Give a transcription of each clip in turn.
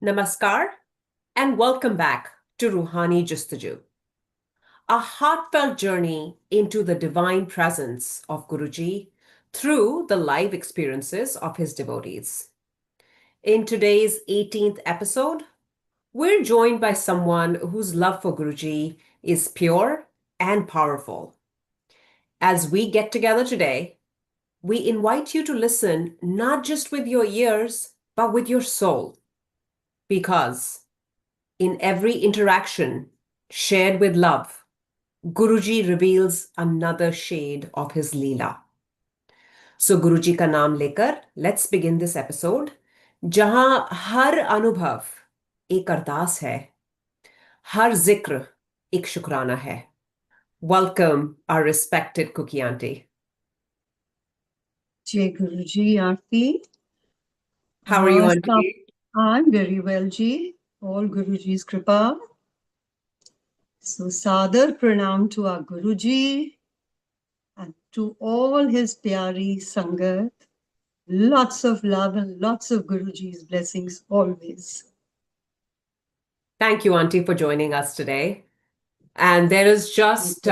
Namaskar and welcome back to Roohani JustuJu, a heartfelt journey into the divine presence of Guruji through the live experiences of his devotees. In today's 18th episode, we're joined by someone whose love for Guruji is pure and powerful. As we get together today, we invite you to listen not just with your ears, but with your soul. Because in every interaction shared with love, Guruji reveals another shade of his Leela. So Guruji का नाम लेकर let's begin this episode, जहां हर अनुभव एक अरदास है, हर जिक्र एक शुक्राना है. Welcome, our respected Kuki aunty. Jai Guruji, Aarti. How are you, aunty? I'm very well, Ji. All Guruji's kripa. So, Sadar Pranam to our Guruji and to all his pyari Sangat. Lots of love and lots of Guruji's blessings always. Thank you, aunty, for joining us today. And there is just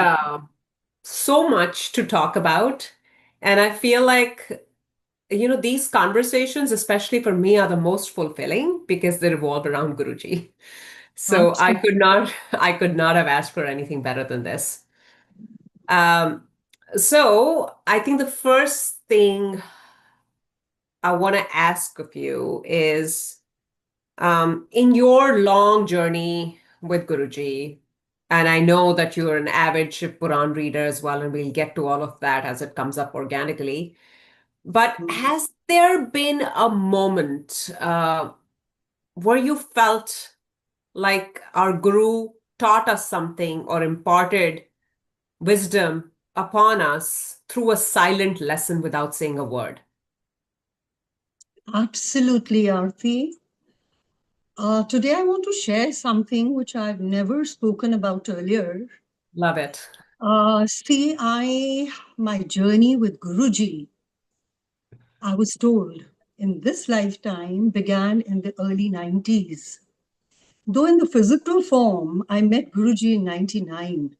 so much to talk about. And I feel like, these conversations, especially for me, are the most fulfilling because they revolve around Guruji. So I could not have asked for anything better than this. So I think the first thing I want to ask of you is, in your long journey with Guruji, and I know that you're an avid Shiv Puran reader as well, and we'll get to all of that as it comes up organically. But has there been a moment where you felt like our Guru taught us something or imparted wisdom upon us through a silent lesson without saying a word? Absolutely, Aarti. Today I want to share something which I've never spoken about earlier. Love it. My journey with Guruji, I was told, in this lifetime began in the early 90s. Though in the physical form, I met Guruji in 99.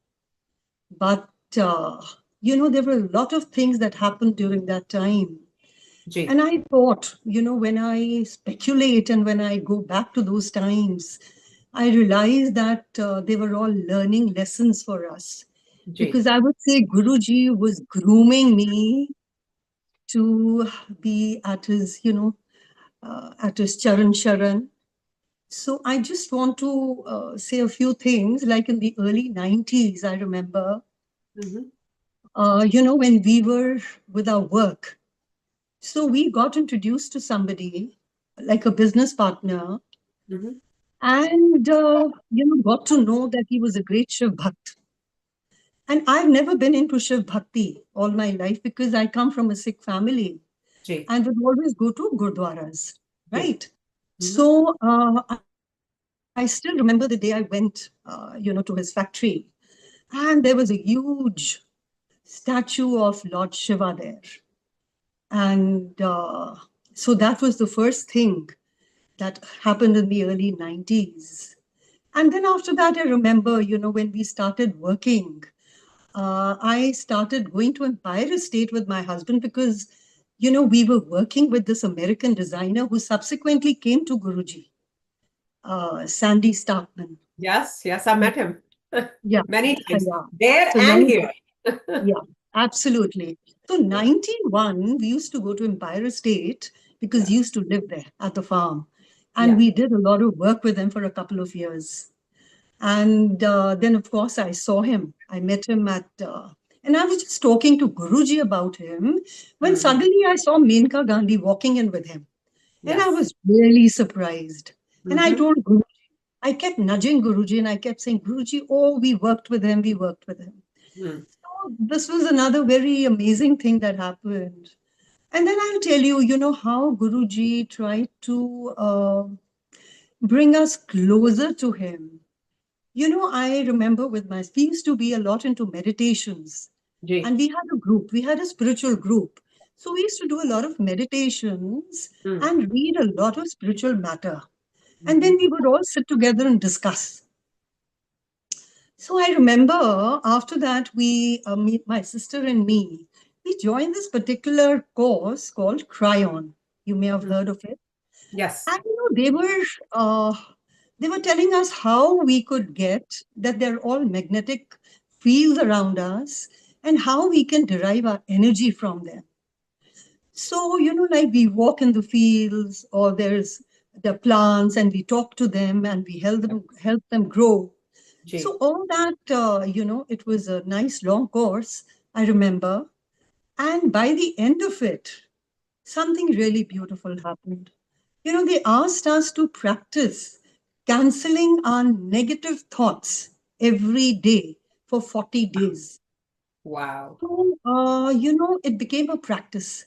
But, there were a lot of things that happened during that time. And I thought, when I speculate and when I go back to those times, I realized that they were all learning lessons for us. Because I would say Guruji was grooming me to be at his, at his Charan Sharan. So I just want to say a few things. Like in the early 90s, I remember, when we were with our work. So we got introduced to somebody, like a business partner, and, got to know that he was a great Shiv Bhakt. And I've never been into Shiv Bhakti all my life because I come from a Sikh family and would always go to Gurdwaras, right? So I still remember the day I went, to his factory, and there was a huge statue of Lord Shiva there. And so that was the first thing that happened in the early 90s. And then after that, I remember, when we started working, I started going to Empire State with my husband because, we were working with this American designer who subsequently came to Guruji, Sandy Starkman. Yes, I met him. Yeah. Many times. Yeah. There and here. Yeah, absolutely. So 91, we used to go to Empire State because he used to live there at the farm. And we did a lot of work with him for a couple of years. And then, of course, I saw him. I met him and I was just talking to Guruji about him when suddenly I saw Menka Gandhi walking in with him. And I was really surprised. And I told Guruji, I kept nudging Guruji and I kept saying, Guruji, we worked with him. So this was another very amazing thing that happened. And then I'll tell you, how Guruji tried to bring us closer to him. I remember we used to be a lot into meditations. And we had a spiritual group. So we used to do a lot of meditations and read a lot of spiritual matter. And then we would all sit together and discuss. So I remember after that, my sister and me, we joined this particular course called Cryon. You may have heard of it. Yes. And they were telling us how we could get that they're all magnetic fields around us and how we can derive our energy from them. So, like we walk in the fields or there's the plants and we talk to them and we help them grow. Ji. So all that, it was a nice long course, I remember. And by the end of it, something really beautiful happened. They asked us to practice canceling our negative thoughts every day for 40 days. Wow. So, it became a practice.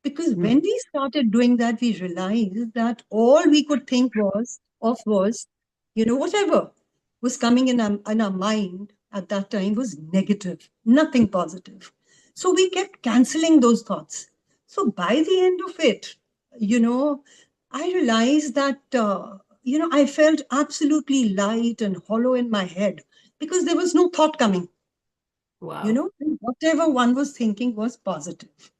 Because Mm. when we started doing that, we realized that all we could think was, whatever was coming in our mind at that time was negative, nothing positive. So we kept canceling those thoughts. So by the end of it, you know, I realized that, I felt absolutely light and hollow in my head because there was no thought coming, Wow. and whatever one was thinking was positive.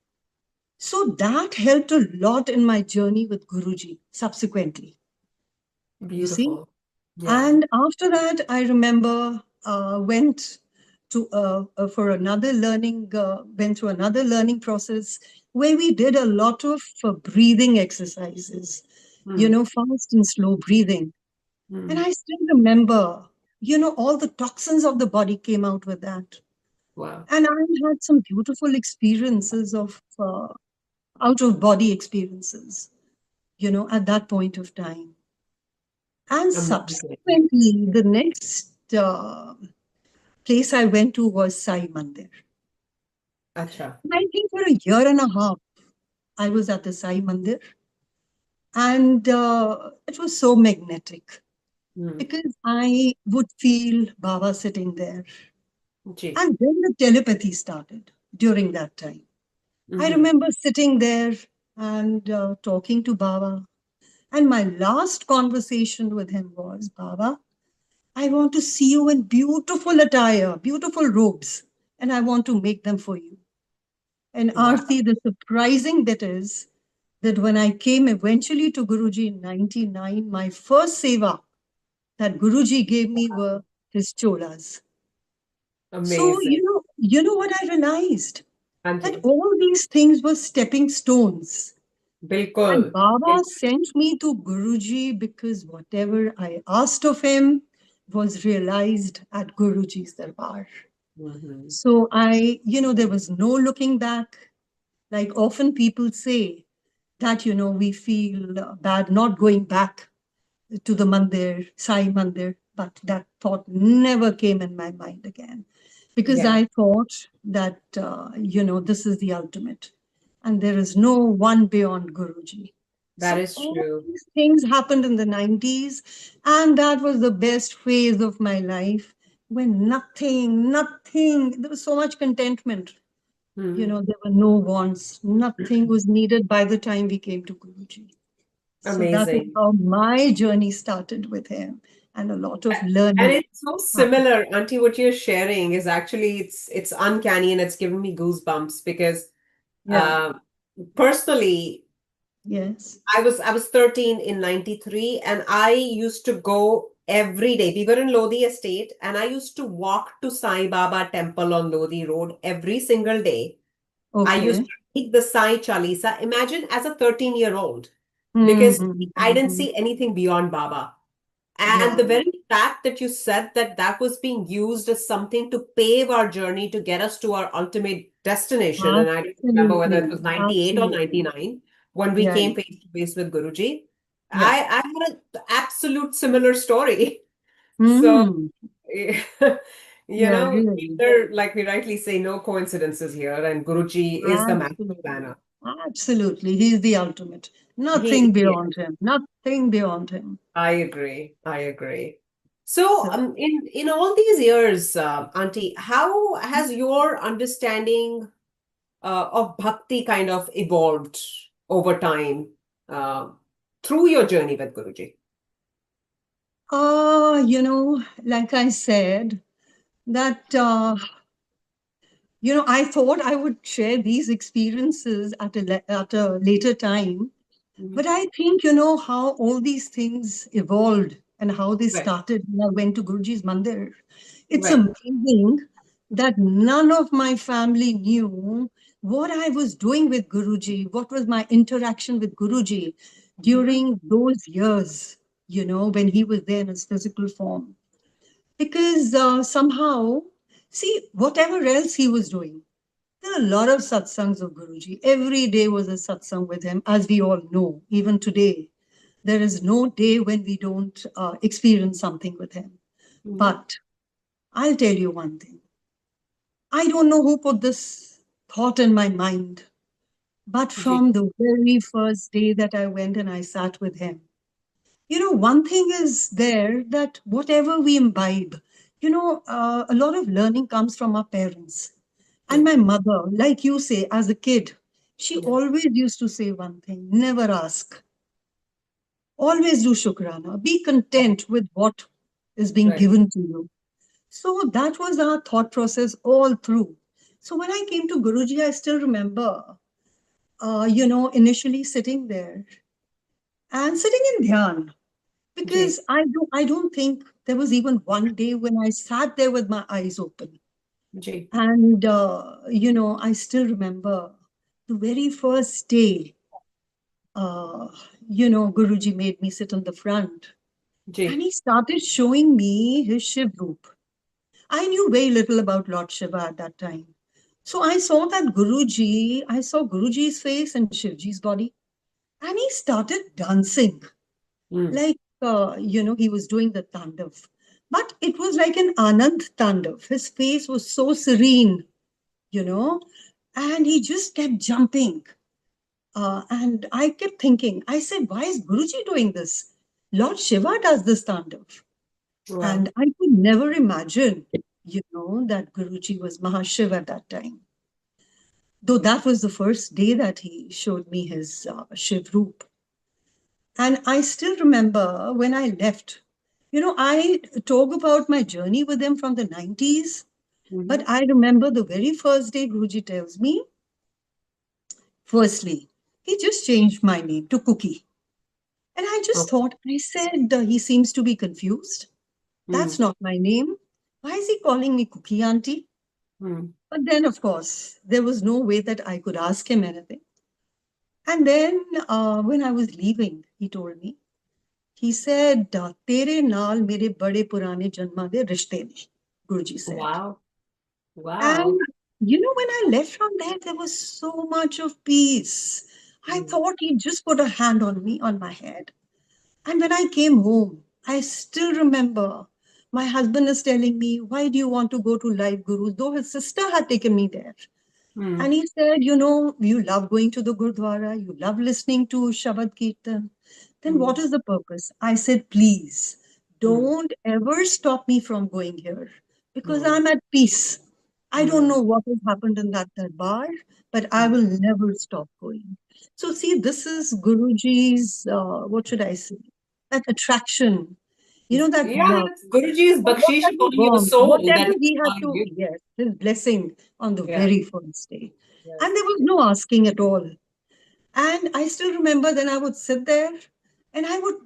So that helped a lot in my journey with Guruji subsequently, you see. Beautiful. Yeah. And after that, I remember went through another learning process where we did a lot of breathing exercises, Mm. fast and slow breathing. And Mm. I still remember, all the toxins of the body came out with that. Wow. And I had some beautiful experiences of out of body experiences, at that point of time. And Amazing. subsequently, the next place I went to was Sai Mandir. Acha. And I think for a year and a half, I was at the Sai Mandir, and it was so magnetic Mm. because I would feel Baba sitting there. Ji. And then the telepathy started during that time. I Mm-hmm. remember sitting there and talking to Baba. And my last conversation with him was, Baba, I want to see you in beautiful attire, beautiful robes, and I want to make them for you. And Wow. Aarti, the surprising bit is that when I came eventually to Guruji in 99, my first seva that Guruji gave me were his cholas. So, Amazing. what I realized? That Auntie. all these things were stepping stones. And Bilkul. Baba sent me to Guruji because whatever I asked of him was realized at Guruji's Darbar. Mm-hmm. So there was no looking back. Like often people say that, we feel bad not going back to the mandir, Sai Mandir, but that thought never came in my mind again because Yeah. I thought that, this is the ultimate and there is no one beyond Guruji. That So is all true. these things happened in the 90s, and that was the best phase of my life when nothing, there was so much contentment. Hmm. There were no wants, nothing was needed by the time we came to Guruji. So that is Amazing. how my journey started with him, and a lot of And learning it's so happened. similar, Auntie, what you're sharing is actually it's uncanny and it's giving me goosebumps because Yeah. uh, personally, Yes. I was 13 in 93 and I used to go every day. We were in Lodi Estate and I used to walk to Sai Baba temple on Lodi Road every single day. I used Okay. to read the Sai Chalisa. Imagine as a 13-year-old because I didn't Mm-hmm. see anything beyond Baba. And the Yeah. very fact that you said that that was being used as something to pave our journey to get us to our ultimate destination, and I don't remember whether it Absolutely. was 98 or Absolutely. 99 when we Yeah. came face to face with Guruji. Yeah. I had an absolute similar story. So, Mm. Yeah, really. like we rightly say, no coincidences here, and Guruji is the master Absolutely. planner. Absolutely. He's the ultimate. Nothing He beyond him. Nothing beyond him. I agree. I agree. So, So, in all these years, Auntie, how has your understanding of bhakti kind of evolved over time uh, through your journey with Guruji? Like I said, that I thought I would share these experiences at a later time. But I think, how all these things evolved and how they Right. started when I went to Guruji's Mandir. It's Right. amazing that none of my family knew what I was doing with Guruji, what was my interaction with Guruji Mhm. during those years, when he was there in his physical form. Because somehow, see, whatever else he was doing, there are a lot of satsangs of Guruji. Every day was a satsang with him, as we all know, even today. There is no day when we don't experience something with him. Mhm. But I'll tell you one thing. I don't know who put this thought in my mind, but Ji. from the very first day that I went and I sat with him, one thing is there that whatever we imbibe, a lot of learning comes from our parents. And True. my mother, like you say, as a kid, she Yeah. always used to say one thing: never ask, always do shukrana, be content with what is being Right. given to you. So that was our thought process all through. So when I came to Guruji, I still remember, initially sitting there and sitting in dhyan, Ji. because I don't think there was even one day when I sat there with my eyes open. Ji. And, I still remember the very first day, uh, Guruji made me sit on the front and Ji. he started showing me his Shiv Roop. I knew very little about Lord Shiva at that time. So I saw Guruji's face and Shivji's body, and he started dancing Mm. like, he was doing the tandav. But it was like an Anand tandav. His face was so serene, you know, and he just kept jumping. And I kept thinking, I said, why is Guruji doing this? Lord Shiva does this tandav. Wow. And I could never imagine, that Guruji was Mahashiv at that time. Though that was the first day that he showed me his Shiv Roop. And I still remember when I left, I talk about my journey with him from the 90s. Mhm. But I remember the very first day Guruji tells me, firstly, he just changed my name to Kuki. And I just Okay. thought, I said, he seems to be confused. That's Mm. not my name. Why is he calling me Kuki aunty? Mm. But then, of course, there was no way that I could ask him anything. And then when I was leaving, he told me, he said, Tere naal mere bade purane janma de rishte ne, Guruji said. Wow. And, Wow. when I left from there was so much of peace. I Mm. thought he'd just put a hand on me, on my head. And when I came home, I still remember my husband is telling me, why do you want to go to Live Gurus? Though his sister had taken me there. Mm. And he said, you love going to the Gurdwara, you love listening to Shabad Kirtan. Then what Mm. is the purpose? I said, please Mm. don't ever stop me from going here because Mm. I'm at peace. I don't Mm. know what has happened in that darbar, but I Mm. will never stop going. So, see, this is Guruji's, what should I say, that attraction, that Yeah, love. that's Guruji's bakshish Whatever upon your warmth, soul that whatever he's he had calling to, you. yes, his blessing on the Yeah. very first day. Yes. And there was no asking at all. And I still remember then I would sit there and I would,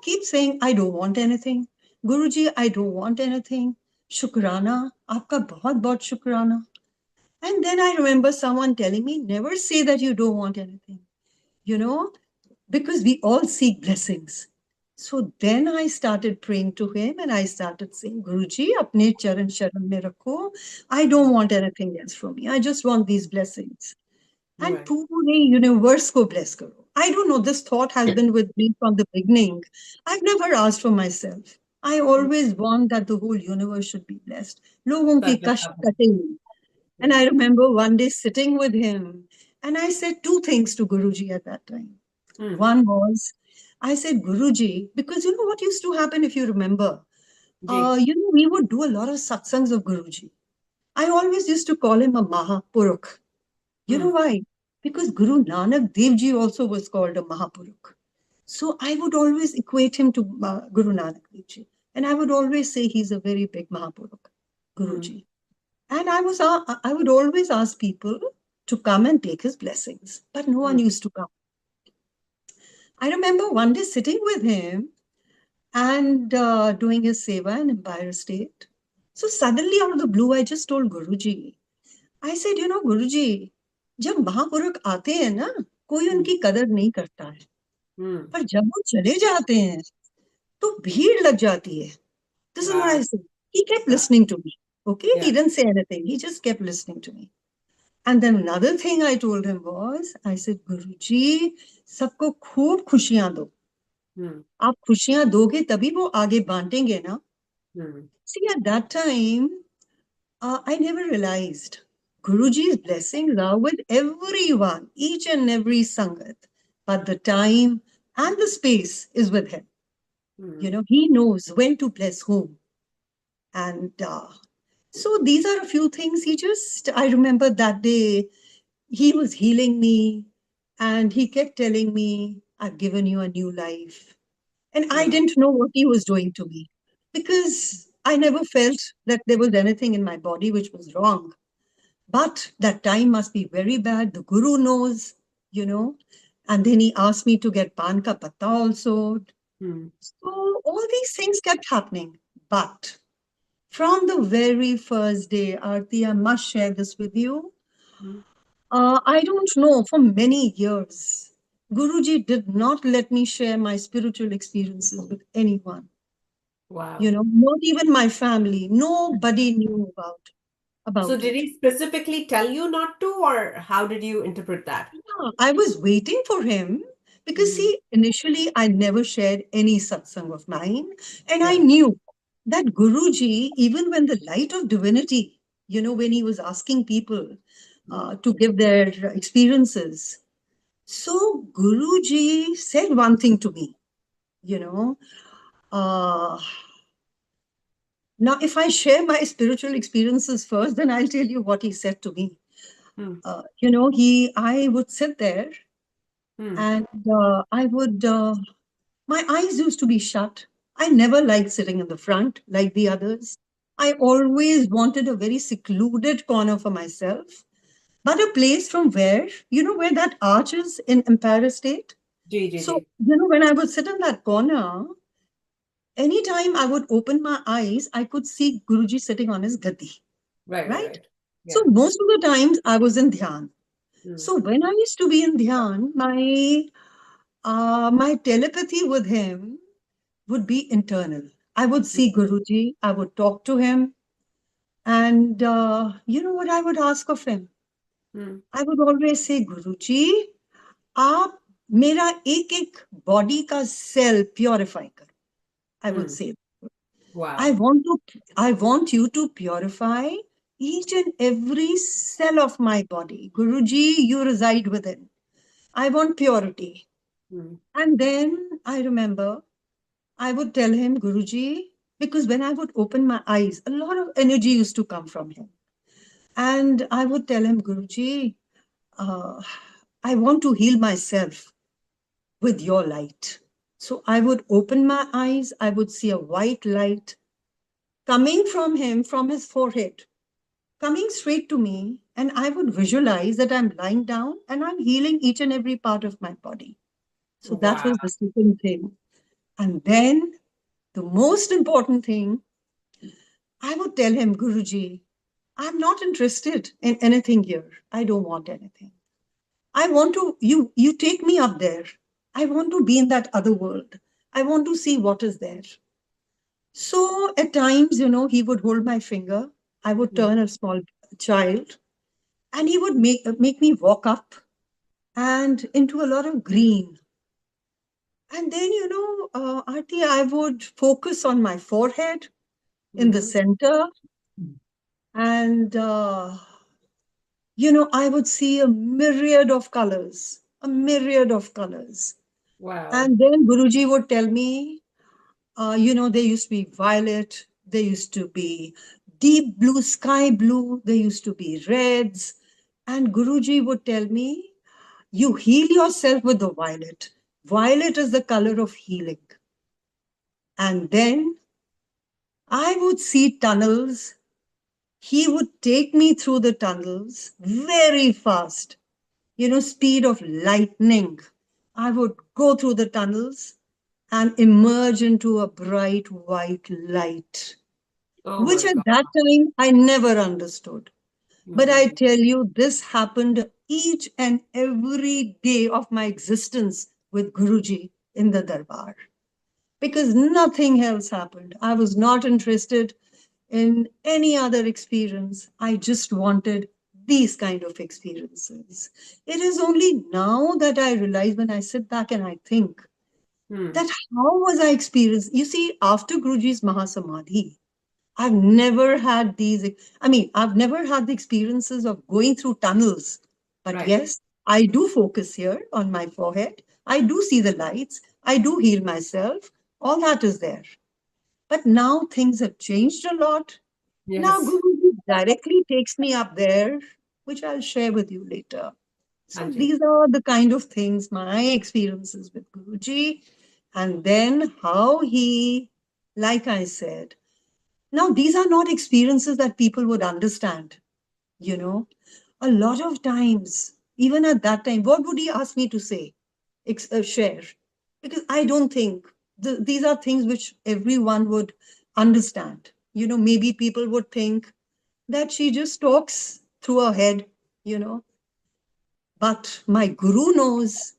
keep saying, I don't want anything. Guruji, I don't want anything. Shukrana, aapka bahut bahut shukrana. And then I remember someone telling me, never say that you don't want anything, you know, because we all seek blessings. So then I started praying to him and I started saying, Guruji, apne charan sharan mein rakho. I don't want anything else from me. I just want these blessings. And Right. पूरे universe को bless करो. I don't know, this thought has been with me from the beginning. I've never asked for myself. I Mm. always want that the whole universe should be blessed. लोगों के Sarga कष्ट Sabha. कटे. And Yeah. I remember one day sitting with him and I said two things to Guruji at that time. Mm. One was, I said, Guruji, because you know what used to happen if you remember? Ji. We would do a lot of satsangs of Guruji. I always used to call him a Mahapurukh. You know Mm. why? Because Guru Nanak Dev Ji also was called a Mahapurukh. So I would always equate him to Guru Nanak Dev Ji. And I would always say he's a very big Mahapurukh, Guruji. And I would always ask people to come and take his blessings, but no one used to come. I remember one day sitting with him and doing his seva in Empire State. So suddenly out of the blue, I just told Guruji, I said, you know, Guruji, जब महापुरुष आते हैं ना, कोई उनकी कदर नहीं करता है, पर जब वो चले जाते हैं, तो भीड़ लग जाती है. This is what I said. He kept listening to me. Okay, he didn't say anything. He just kept listening to me. And then another thing I told him was, I said, Guruji, सबको खूब खुशियां दो. आप खुशियां दोगे तभी वो आगे बांटेंगे ना. See, at that time, I never realized Guruji's blessings are with everyone, each and every Sangat. But the time and the space is with him. You know, he knows when to bless whom. And so these are a few things I remember that day, he was healing me and he kept telling me, I've given you a new life. And I didn't know what he was doing to me because I never felt that there was anything in my body which was wrong. But that time must be very bad. The Guru knows, you know. And then he asked me to get pan ka patta also. So all these things kept happening. But from the very first day, Aarti, I must share this with you. I don't know, for many years, Guruji did not let me share my spiritual experiences with anyone. Wow. You know, not even my family. Nobody knew about So did it. he specifically tell you not to, or how did you interpret that? Yeah, I was waiting for him because, see, initially I never shared any satsang of mine. And I knew that Guruji, even when the light of divinity, you know, when he was asking people to give their experiences. So Guruji said one thing to me, you know. Now, if I share my spiritual experiences first, then I'll tell you what he said to me. You know, I would sit there and I would, my eyes used to be shut. I never liked sitting in the front like the others. I always wanted a very secluded corner for myself, but a place from where, you know, where that arch is in Empire State. So, you know, when I would sit in that corner, anytime I would open my eyes, I could see Guruji sitting on his gadi. Right? So most of the times I was in dhyan. So when I used to be in dhyan, my telepathy with him would be internal. I would see Guruji, I would talk to him, and you know what I would ask of him? I would always say, Guruji, आप मेरा एक एक body का cell purify करो. I would say, Wow. I want you to purify each and every cell of my body. Guruji, you reside within. I want purity. And then I remember I would tell him, Guruji, because when I would open my eyes, a lot of energy used to come from him. And I would tell him, Guruji, I want to heal myself with your light. So I would open my eyes, I would see a white light coming from him, from his forehead, coming straight to me, and I would visualize that I'm lying down and I'm healing each and every part of my body. So that was the second thing. And then the most important thing, I would tell him, Guruji, I'm not interested in anything here. I don't want anything. I want to, you take me up there. I want to be in that other world. I want to see what is there. So at times, you know, he would hold my finger. I would turn a small child and he would make me walk up and into a lot of green. And then, you know, Aarti, I would focus on my forehead in the center. And, you know, I would see a myriad of colors, a myriad of colors. Wow. And then Guruji would tell me, you know, there used to be violet, there used to be deep blue, sky blue, there used to be reds. And Guruji would tell me, you heal yourself with the violet. Violet is the color of healing. And then I would see tunnels. He would take me through the tunnels very fast, speed of lightning. I would go through the tunnels and emerge into a bright white light, Oh which my at God. that time I never understood. But I Mm. tell you, this happened each and every day of my existence with Guruji in the Darbar because nothing else happened. I was not interested in any other experience. I just wanted these kind of experiences. It is only now that I realize when I sit back and I think Mm. that how was I experienced? You see, after Guruji's Mahasamadhi, I've never had I've never had the experiences of going through tunnels. But Right. yes, I do focus here on my forehead. I do see the lights. I do heal myself. All that is there. But now things have changed a lot. Now Yes, Google directly takes me up there, which I'll share with you later. So aunty. these are the kind of things, my experiences with Guruji, and then how he, like I said, now these are not experiences that people would understand, you know. A lot of times, even at that time, what would he ask me to say, share? Because I don't think these are things which everyone would understand. Maybe people would think that she just talks through her head, you know. But my guru knows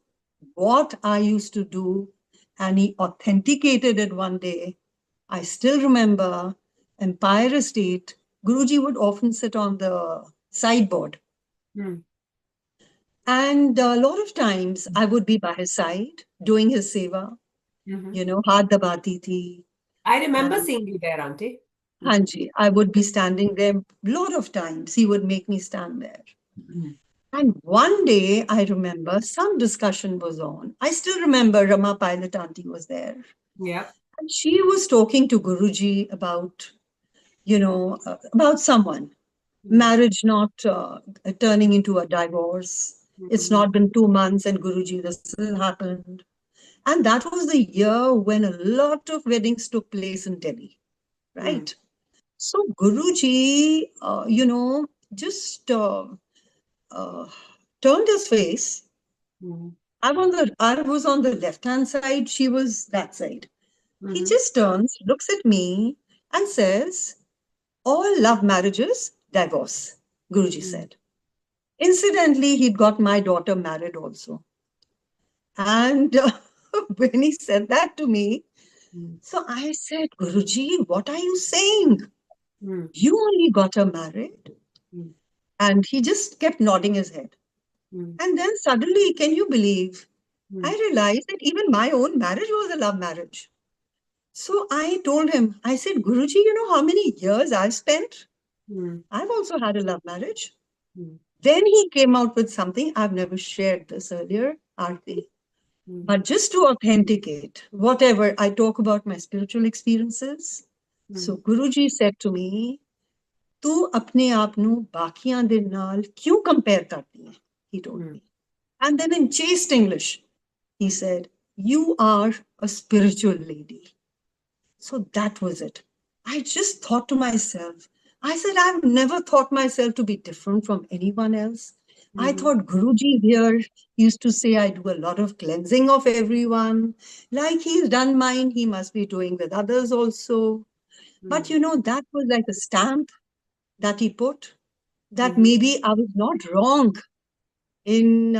what I used to do, and he authenticated it one day. I still remember Empire Estate, Guruji would often sit on the sideboard. Mm. And a lot of times I would be by his side doing his seva, Mm-hmm. Haat dabati thi. I remember And seeing you there, auntie. Mm. Hanji, I would be standing there. A lot of times he would make me stand there. Mm. And one day I remember some discussion was on. I still remember Rama Pilot auntie was there. Yeah. And she was talking to Guruji about, about someone, Mm. marriage not turning into a divorce. It's Mm-hmm. not been 2 months and Guruji, this has happened. And that was the year when a lot of weddings took place in Delhi, Mm. right? So Guruji, just uh, turned his face. Mm. I was on the left hand side. She was that side. He Mm-hmm. just turns, looks at me, and says, "All love marriages divorce." Guruji Mm. said. Incidentally, he'd got my daughter married also. And when he said that to me, Mm. so I said, "Guruji, what are you saying? Mm. You only got her married." Mm. And he just kept nodding his head. Mm. And then suddenly, can you believe? I Mm. realized that even my own marriage was a love marriage. So I told him, I said, "Guruji, you know how many years I've spent? Mm. I've also had a love marriage." Mm. Then he came out with something. I've never shared this earlier, Aarti. Mm. But just to authenticate whatever I talk about my spiritual experiences. So Mm. Guruji said to me, "ਤੂੰ ਆਪਣੇ ਆਪ ਨੂੰ ਬਾਕੀਆਂ ਦੇ ਨਾਲ ਕਿਉਂ compare ਕਰਦੀ ਹੈ?" He told Mm. me. And then in chaste English, he said, "You are a spiritual lady." So that was it. I just thought to myself, I said, I've never thought myself to be different from anyone else. I Mm-hmm. thought Guruji here used to say I do a lot of cleansing of everyone. Like he's done mine, he must be doing with others also. But Mm. that was like a stamp that he put, that Mm-hmm. maybe I was not wrong in,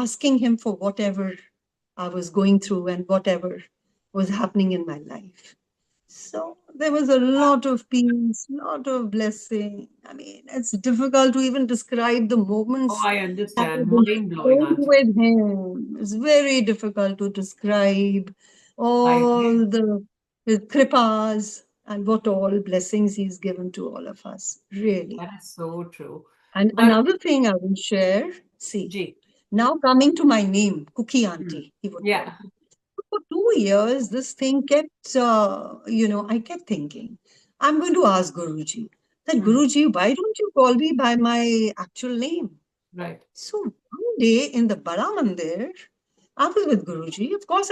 asking him for whatever I was going through and whatever was happening in my life. So there was a lot of peace, lot of blessing. I mean, it's difficult to even describe the Oh, moments I that understand. I've been Mind blowing, spent auntie. with him. It's very difficult to describe I all agree. the kripas and what all blessings he's given to all of us. Really. That is so true. And But, another thing I will share, see, gee. now coming to my name, Kuki Mm. Aunty, he would call Yeah. me. For 2 years, this thing kept, I kept thinking, I'm going to ask Guruji that, Mm. Guruji, why don't you call me by my actual name? Right. So one day in the Bada Mandir, I was with Guruji. Of course,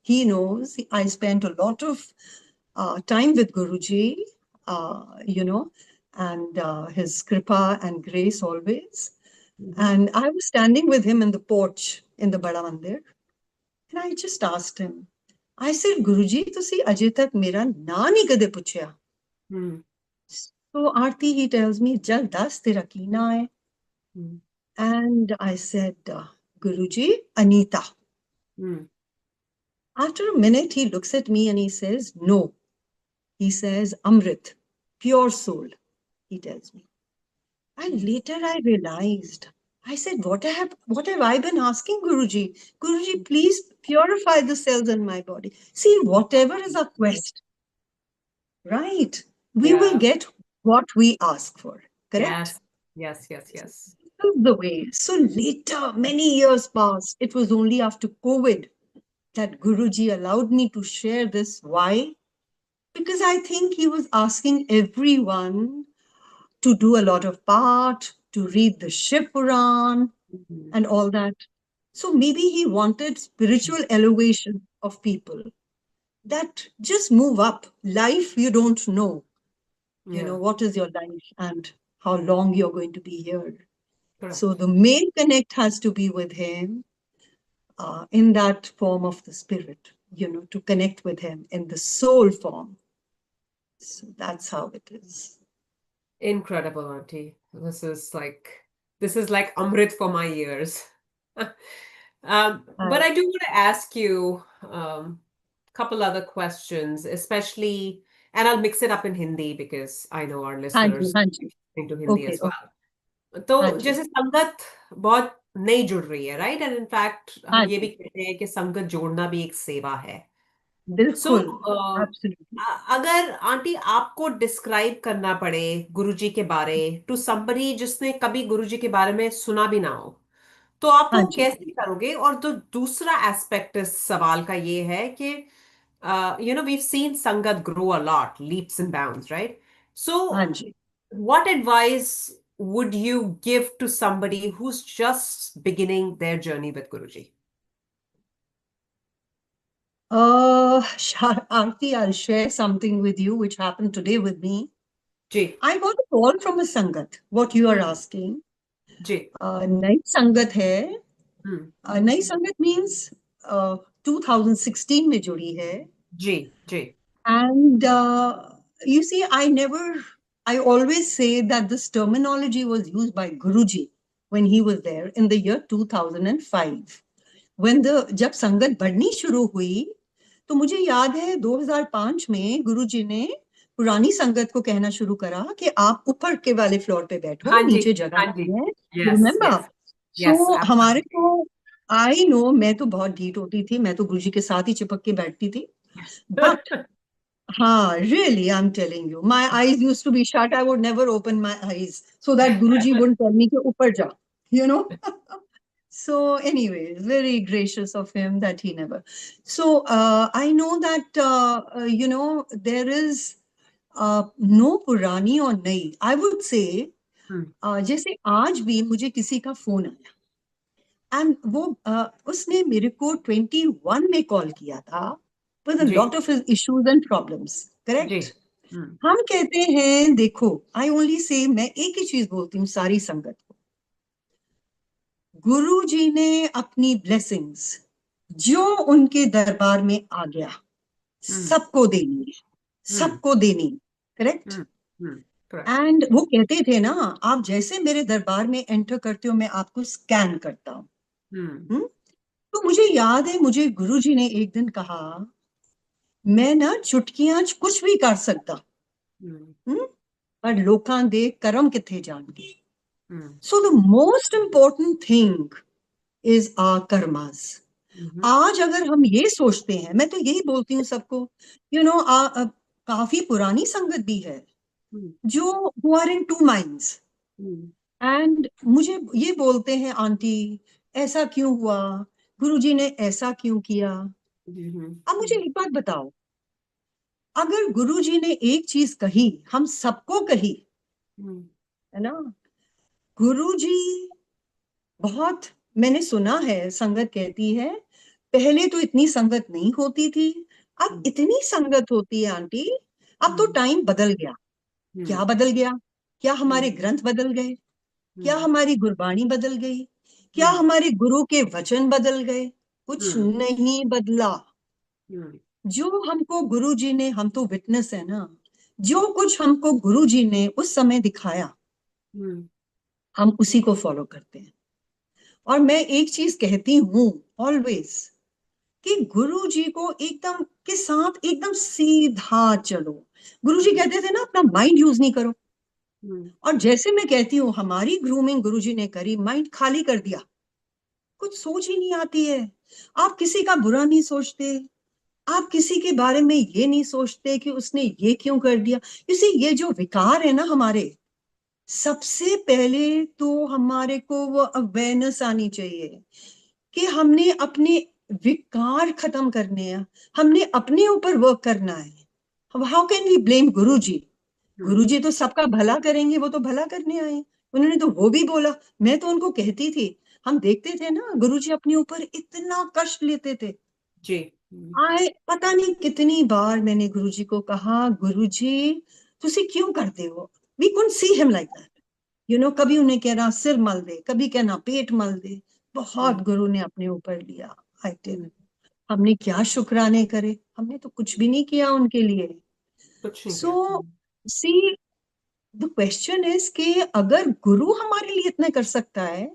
he knows, I spent a lot of time with Guruji, you know, and his kripa and grace always. And I was standing with him in the porch in the Bada Mandir, and I just asked him, I said, Guruji, ਤੁਸੀਂ ਅਜੇ ਤੱਕ ਮੇਰਾ ਨਾਂ ਨਹੀਂ ਕਦੇ ਪੁੱਛਿਆ. So Aarti, he tells me, Jal das tera ki na hai? And I said, Guruji, Anita. After a minute, he looks at me and he says, no. He says, Amrit, pure soul, he tells me. And later I realized, I said, what have I been asking Guruji? Guruji, please purify the cells in my body. See, whatever is our quest, right? We will get what we ask for, correct? Yes. This is the way. So later, many years passed. It was only after COVID that Guruji allowed me to share this. Why? Because I think he was asking everyone to do a lot of part, to read the Shiv Puran and all that. So maybe he wanted spiritual elevation of people that just move up. Life, you don't know. You know, what is your life and how long you're going to be here. Correct. So the main connect has to be with him in that form of the spirit, you know, to connect with him in the soul form. So that's how it is. Incredible, Auntie. This is like Amrit for my ears. But I do want to ask you a couple other questions, especially, and I'll mix it up in Hindi because I know our listeners into Hindi as well. तो जैसे संगत बहुत नहीं जुड़ रही है, right? And in fact, हम ये भी कहते हैं कि संगत जोड़ना भी एक सेवा है. बिल्कुल, अगर आंटी आपको डिस्क्राइब करना पड़े गुरुजी के बारे टू समबडी जिसने कभी गुरुजी के बारे में सुना भी ना हो, तो आप वो कैसे करोगे? और तो दूसरा एस्पेक्ट इस सवाल का ये है कि you know, we've seen sangat grow a lot, leaps and bounds, right? So what advice would you give to somebody who's just beginning their journey with Guruji? Aarti, I'll share something with you which happened today with me. I got a call from a sangat, what you are asking. Nai sangat hai. Nai sangat means 2016 में जुड़ी है. And you see, I always say that this terminology was used by Guruji when he was there in the year 2005. जब संगत बढ़नी शुरू हुई, तो मुझे याद है 2005 में गुरुजी ने पुरानी संगत को कहना शुरू करा कि आप ऊपर के वाले फ्लोर पे बैठो, नीचे जगह नहीं है. रिमेम्बर? सो हमारे को, आई नो, मैं तो बहुत ढीठ होती थी, मैं तो गुरुजी के साथ ही चिपक के बैठती थी. बट हाँ, really, I'm telling you, my eyes used to be shut. I would never open my eyes so that Guruji wouldn't tell me कि ऊपर जा, you know. So anyway, very gracious of him that he never. So I know that, you know, there is no Purani or Nai. I would say, जैसे आज भी मुझे किसी का phone आया, and वो उसने मेरे को 21 में कॉल किया था with a lot of his issues and problems. Correct? हम कहते हैं, देखो, I only say, मैं एक ही चीज बोलती हूँ सारी संगत को. गुरु जी ने अपनी ब्लेसिंग्स जो उनके दरबार में आ गया सबको देनी है, सबको देनी. करेक्ट? एंड वो कहते थे ना, आप जैसे मेरे दरबार में एंटर करते हो, मैं आपको स्कैन करता हूं. तो मुझे याद है, मुझे गुरु जी ने एक दिन कहा, मैं ना चुटकियां कुछ भी कर सकता, पर लोकां दे करम किथे जाणगे. So the most important thing is our karmas. आज अगर हम ये सोचते हैं, मैं तो यही बोलती हूँ सबको, you know, काफी पुरानी संगत भी है जो who are in two minds. And मुझे ये बोलते हैं, आंटी ऐसा क्यों हुआ, गुरुजी ने ऐसा क्यों किया. अब मुझे एक बात बताओ, अगर गुरुजी ने एक चीज कही, हम सबको कही, है ना, गुरुजी बहुत मैंने सुना है, संगत कहती है पहले तो इतनी संगत नहीं होती थी, अब इतनी संगत होती है आंटी। अब तो टाइम बदल गया। क्या बदल गया? क्या हमारे ग्रंथ बदल गए? क्या हमारी गुरबाणी बदल गई? क्या हमारे गुरु के वचन बदल गए? कुछ नहीं बदला। जो हमको गुरु जी ने, हम तो विटनेस है ना, जो कुछ हमको गुरु जी ने उस समय दिखाया, हम उसी को फॉलो करते हैं। और मैं एक चीज कहती हूँ ऑलवेज, कि गुरु जी को एकदम के साथ एकदम सीधा चलो। गुरु जी कहते थे ना, अपना माइंड यूज नहीं करो। और जैसे मैं कहती हूँ, हमारी ग्रूमिंग गुरु जी ने करी, माइंड खाली कर दिया, कुछ सोच ही नहीं आती है। आप किसी का बुरा नहीं सोचते, आप किसी के बारे में ये नहीं सोचते कि उसने ये क्यों कर दिया। इसी ये जो विकार है ना हमारे, सबसे पहले तो हमारे को वो अवेयरनेस आनी चाहिए कि हमने अपने विकार खत्म करने हैं, हमने अपने ऊपर वर्क करना है। हाउ कैन वी ब्लेम गुरु जी? गुरु जी तो सबका भला करेंगे, वो तो भला करने आए। उन्होंने तो वो भी बोला। मैं तो उनको कहती थी, हम देखते थे ना गुरु जी अपने ऊपर इतना कष्ट लेते थे। जी। आए पता नहीं कितनी बार मैंने गुरु जी को कहा, गुरु जी तुसी क्यों करते हो? We couldn't see him like that. कभी उन्हें कहना सिर मल दे, कभी कहना पेट मल दे। बहुत गुरु ने अपने ऊपर लिया। आई टेल, हमने क्या शुक्राने करे? हमने तो कुछ भी नहीं किया उनके लिए। कुछ नहीं किया। सो सी, द क्वेश्चन इज कि अगर गुरु हमारे लिए इतना कर सकता है,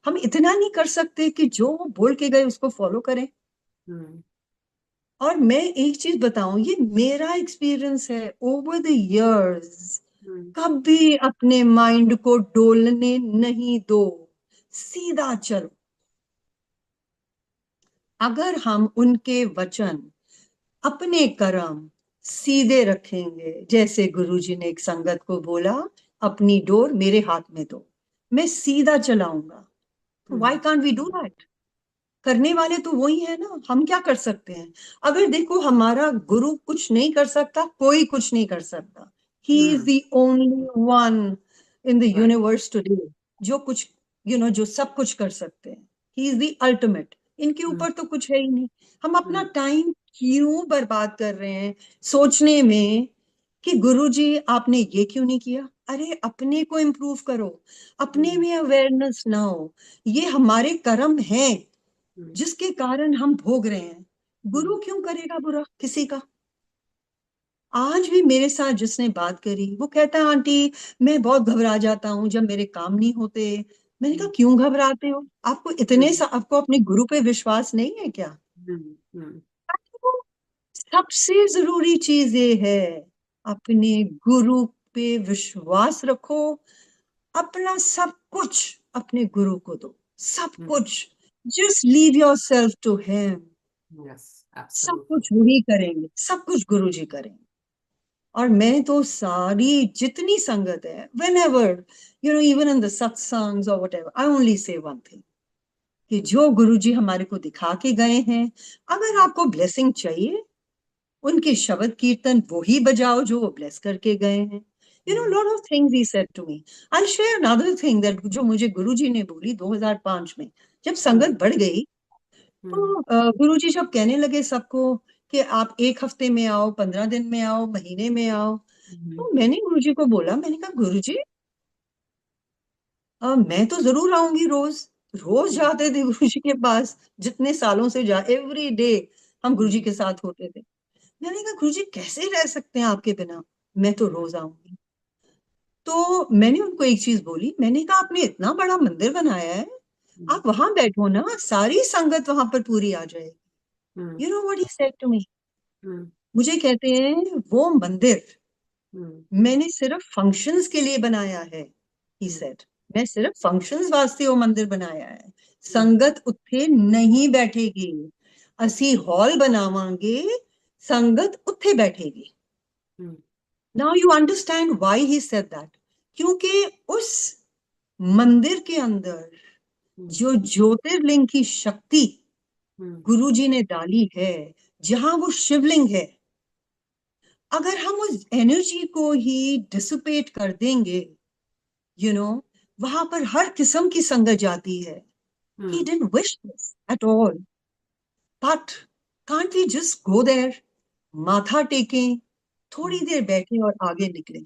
हम इतना नहीं कर सकते कि जो वो बोल के गए उसको फॉलो करें? और मैं एक चीज बताऊं, ये मेरा एक्सपीरियंस है ओवर द इयर्स। कभी अपने माइंड को डोलने नहीं दो, सीधा चलो। अगर हम उनके वचन, अपने कर्म सीधे रखेंगे, जैसे गुरुजी ने एक संगत को बोला, अपनी डोर मेरे हाथ में दो, मैं सीधा चलाऊंगा। Why can't we do that? करने वाले तो वही है ना, हम क्या कर सकते हैं? अगर देखो, हमारा गुरु कुछ नहीं कर सकता, कोई कुछ नहीं कर सकता। ही is the only one in the right. Universe today जो कुछ, जो सब कुछ कर सकते हैं। ही इज द अल्टीमेट। इनके ऊपर तो कुछ है ही नहीं। हम अपना टाइम क्यों बर्बाद कर रहे हैं सोचने में कि गुरुजी आपने ये क्यों नहीं किया? अरे अपने को इम्प्रूव करो, अपने में अवेयरनेस ना हो। ये हमारे कर्म हैं जिसके कारण हम भोग रहे हैं। गुरु क्यों करेगा बुरा किसी का? आज भी मेरे साथ जिसने बात करी, वो कहता है आंटी मैं बहुत घबरा जाता हूँ जब मेरे काम नहीं होते। मैंने कहा क्यों घबराते हो? आपको अपने गुरु पे विश्वास नहीं है क्या? आपको सबसे जरूरी चीज ये है, अपने गुरु पे विश्वास रखो। अपना सब कुछ अपने गुरु को दो, सब कुछ। Just leave yourself to him. Yes, सब एब्सोल्युटली। कुछ वही करेंगे, सब कुछ गुरु जी करेंगे। और मैं तो सारी जितनी संगत है, when ever, even in the satsangs और what ever, I only say one thing, कि जो गुरु जी हमारे को दिखा के गए हैं, अगर आपको ब्लेसिंग चाहिए, उनके शब्द कीर्तन वो ही बजाओ जो वो ब्लेस करके गए हैं। Lot of things he said to me. I share another thing that जो मुझे गुरुजी ने बोली 2005 में, जब संगत बढ़ गई, तो गुरुजी जब कहने लगे सबको कि आप एक हफ्ते में आओ, 15 दिन में आओ, महीने में आओ, तो मैंने गुरुजी को बोला, मैंने कहा गुरुजी मैं तो जरूर आऊंगी रोज। रोज जाते थे गुरुजी के पास, जितने सालों से जा एवरी डे हम गुरुजी के साथ होते थे। मैंने कहा गुरुजी कैसे रह सकते हैं आपके बिना? मैं तो रोज आऊंगी। तो मैंने उनको एक चीज बोली, मैंने कहा आपने इतना बड़ा मंदिर बनाया है, आप वहां बैठो ना, सारी संगत वहां पर पूरी आ जाएगी। You know what he said to me? मुझे कहते हैं वो मंदिर मैंने सिर्फ फंक्शंस के लिए बनाया है। ही सेड, मैं सिर्फ फंक्शंस वास्ते वो मंदिर बनाया है, संगत उत्थे नहीं बैठेगी। असी हॉल बनावांगे, संगत उत्थे बैठेगी। Now you understand why he said that. क्योंकि उस मंदिर के अंदर जो ज्योतिर्लिंग की शक्ति गुरु जी ने डाली है, जहां वो शिवलिंग है, अगर हम उस एनर्जी को ही डिसिपेट कर देंगे, यू नो वहां पर हर किस्म की संगत जाती है। He didn't wish this at all. But can't we just go there, माथा टेकें, थोड़ी देर बैठे और आगे निकले?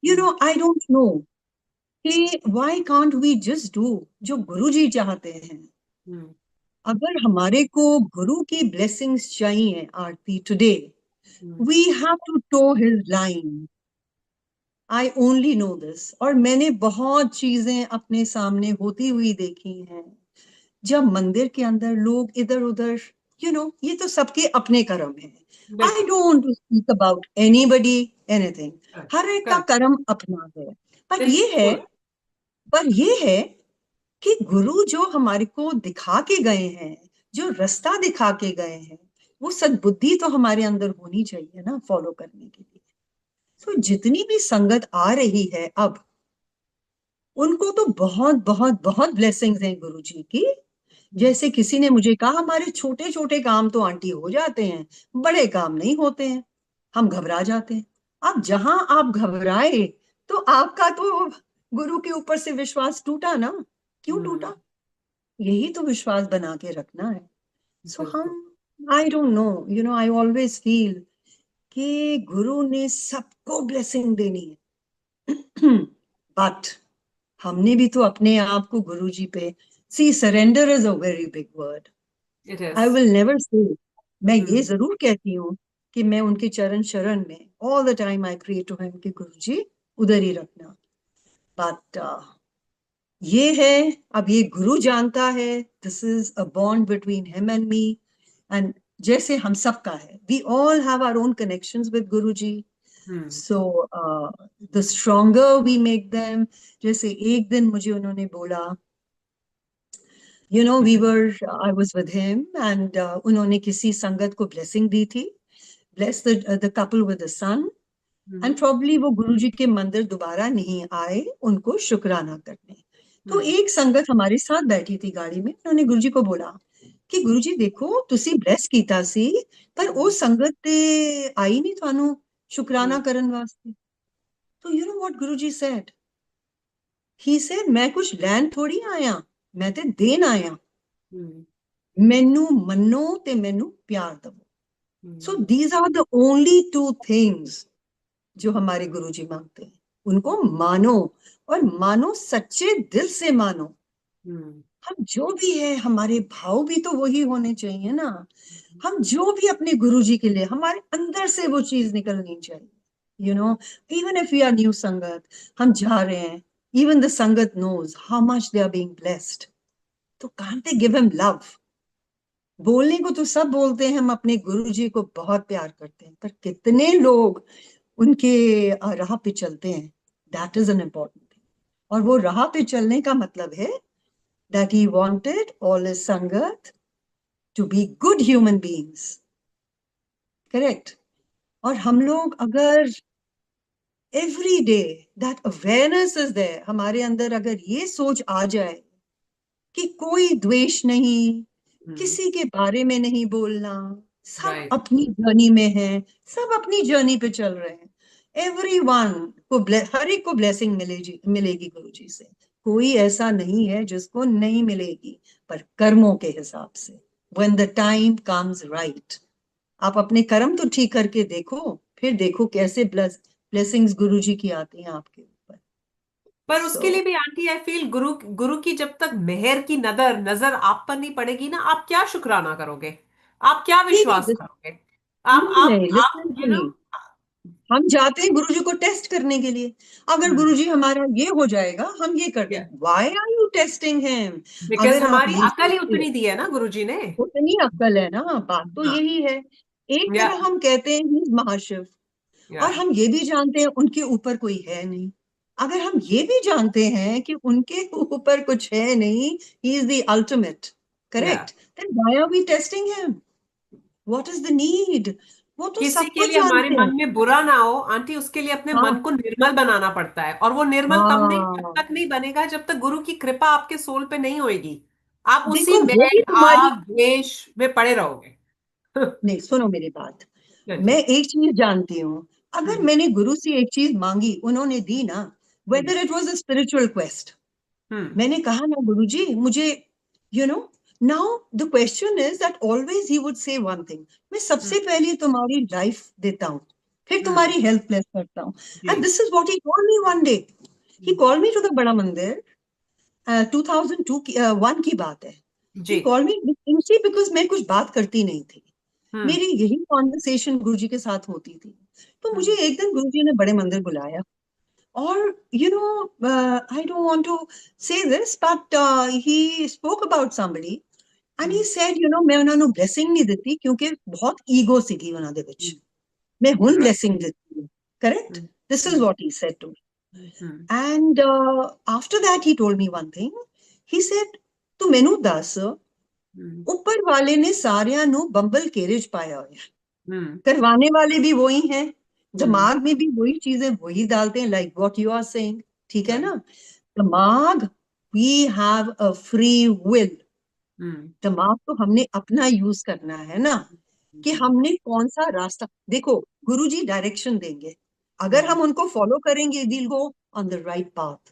You know, I don't know कि why can't we just do जो गुरुजी चाहते हैं? अगर हमारे को गुरु की blessings चाहिए आरती today, we have to toe his line. I only know this. और मैंने बहुत चीजें अपने सामने होती हुई देखी हैं जब मंदिर के अंदर लोग इधर उधर ये तो सबके अपने कर्म है. I don't speak about anybody anything. हर एक का कर्म अपना है. पर ये है कि गुरु जो हमारे को दिखा के गए हैं, जो रास्ता दिखा के गए हैं, वो सद्बुद्धि तो हमारे अंदर होनी चाहिए ना फॉलो करने के लिए. तो जितनी भी संगत आ रही है अब, उनको तो बहुत बहुत बहुत ब्लेसिंग्स हैं गुरुजी की. जैसे किसी ने मुझे कहा, हमारे छोटे छोटे काम तो आंटी हो जाते हैं, बड़े काम नहीं होते हैं, हम घबरा जाते हैं. अब जहां आप घबराए तो आपका तो गुरु के ऊपर से विश्वास टूटा ना. क्यों टूटा? यही तो विश्वास बना के रखना है. सो हम I don't know, I always feel कि गुरु ने सबको ब्लेसिंग देनी है. बट हमने भी तो अपने आप को गुरु जी पे surrender is a very big word. I will never say. मैं ये जरूर कहती हूँ कि मैं उनके चरण शरण में all the time I pray to him कि गुरु जी उधर ही रखना. बट ये है, अब ये गुरु जानता है, this is a bond between him and me. And जैसे हम सबका है, we all have our own connections with Guru ji. So the stronger we make them. जैसे एक दिन मुझे उन्होंने बोला, we were, I was with him, and उन्होंने किसी संगत को blessing दी थी. Bless the couple with the son. And probably वो गुरुजी के मंदिर दोबारा नहीं आए उनको शुक्राना करने. तो एक संगत हमारे साथ बैठी थी गाड़ी में. उन्होंने गुरुजी को बोला कि गुरुजी देखो तुसी ब्लेस कीता सी, पर वो संगत ते आई नहीं थानू शुक्राना करन वास्ते. तो you know what Guruji said? He said, मैं कुछ लैंड थोड़ी आया, मैं ते देन आया. मैनू मनो ते मैनू प्यार दवो. So these are the only two things जो हमारे गुरुजी मांगते हैं. उनको मानो, और मानो सच्चे दिल से मानो. हम जो भी है, हमारे भाव भी तो वही होने चाहिए ना. हम जो भी अपने गुरुजी के लिए, हमारे अंदर से वो चीज निकलनी चाहिए. Even if we are new संगत, हम जा रहे हैं, even the संगत knows how much they are being blessed. तो can't they give him love? बोलने को तो सब बोलते हैं, हम अपने गुरुजी को बहुत प्यार करते हैं, पर कितने लोग उनके राह पे चलते हैं, that is an important thing. और वो राह पे चलने का मतलब है that he wanted all his sangat to be good human beings. Correct. और हम लोग अगर every day that awareness is there, हमारे अंदर अगर ये सोच आ जाए कि कोई द्वेष नहीं, किसी के बारे में नहीं बोलना, सब अपनी जर्नी में है, सब अपनी जर्नी पे चल रहे हैं. एवरीवन को हर एक को ब्लेसिंग मिलेगी गुरुजी से. कोई ऐसा नहीं है जिसको नहीं मिलेगी, पर कर्मों के हिसाब से. When the time comes right, आप अपने कर्म तो ठीक करके देखो, फिर देखो कैसे ब्लेसिंग्स गुरुजी की आती हैं आपके ऊपर. पर उसके लिए भी आंटी आई फील गुरु गुरु की जब तक मेहर की नजर नजर आप पर नहीं पड़ेगी ना, आप क्या शुक्राना करोगे? आप क्या विश्वास करोगे? नहीं, आप लिसन टू मी. हम जाते हैं गुरुजी को टेस्ट करने के लिए. अगर गुरुजी हमारा ये हो जाएगा, हम ये कर दें. Why are you testing him? Because अगर आप हमारी ये अकल ही उतनी दी है ना गुरुजी ने. उतनी अक्ल है ना. बात तो यही है. एक या तरफ हम कहते हैं ही महाशिव, और हम ये भी जानते हैं उनके ऊपर कोई है नहीं. अगर हम ये भी जानते हैं कि उनके ऊपर कुछ है नहीं, he is the ultimate, correct, then why are we testing him? What is the need? वो तो किसी सब के कुछ लिए हमारे जानते हैं. मन में बुरा ना हो आंटी, उसके लिए अपने मन हाँ को निर्मल बनाना पड़ता है. और वो निर्मल तब हाँ. तक नहीं बनेगा जब तक गुरु की कृपा आपके सोल पे नहीं होएगी. आप उसी देखो वो भी मैल तुम्हारी, भाव द्वेष में पड़े रहोगे. नहीं सुनो मेरी बात. हाँ मैं जी. एक चीज जानती हूँ, अगर हम्म. मैंने गुरु से एक चीज मांगी, उन्होंने दी ना, hmm. Whether it was a spiritual quest, hmm. मैंने कहा ना गुरु जी मुझे you know. Now the question is that always he would say one thing, मैं सबसे पहले तुम्हारी लाइफ देता हूँ, फिर तुम्हारी हेल्थ ब्लेस करता हूँ. And this is what he told me one day. He called me to the बड़ा मंदिर, 2002 की 1 की बात है. He called me simply because मैं कुछ बात करती नहीं थी. मेरी यही कॉन्वर्सेशन गुरुजी के साथ होती थी. तो मुझे एक दिन गुरुजी ने बड़े मंदिर बुलाया. Or, I don't want to say this, but he spoke about somebody and he said, मैं ਉਹਨਾਂ ਨੂੰ blessing ਨਹੀਂ ਦਿੱਤੀ ਕਿਉਂਕਿ ਬਹੁਤ ego ਸੀਗੀ ਉਹਨਾਂ ਦੇ ਵਿੱਚ. ਮੈਂ ਹੁਣ blessing ਦਿੱਤੀ ਹੈ. Correct? This is what he said to me. And after that, he told me one thing. He said, ਤੂੰ ਮੈਨੂੰ ਦੱਸ, ਉੱਪਰ ਵਾਲੇ ਨੇ ਸਾਰਿਆਂ ਨੂੰ ਬੰਬਲ ਕੇਰੇ 'ਚ ਪਾਇਆ ਹੋਇਆ. करवाने वाले भी वही हैं, दिमाग में भी वही चीजें वही डालते हैं, like what you are saying. ठीक है ना? दिमाग, we have a free will. दिमाग तो हमने अपना यूज करना है ना, कि हमने कौन सा रास्ता. देखो, गुरुजी डायरेक्शन देंगे, अगर हम उनको फॉलो करेंगे, we'll go on the right path.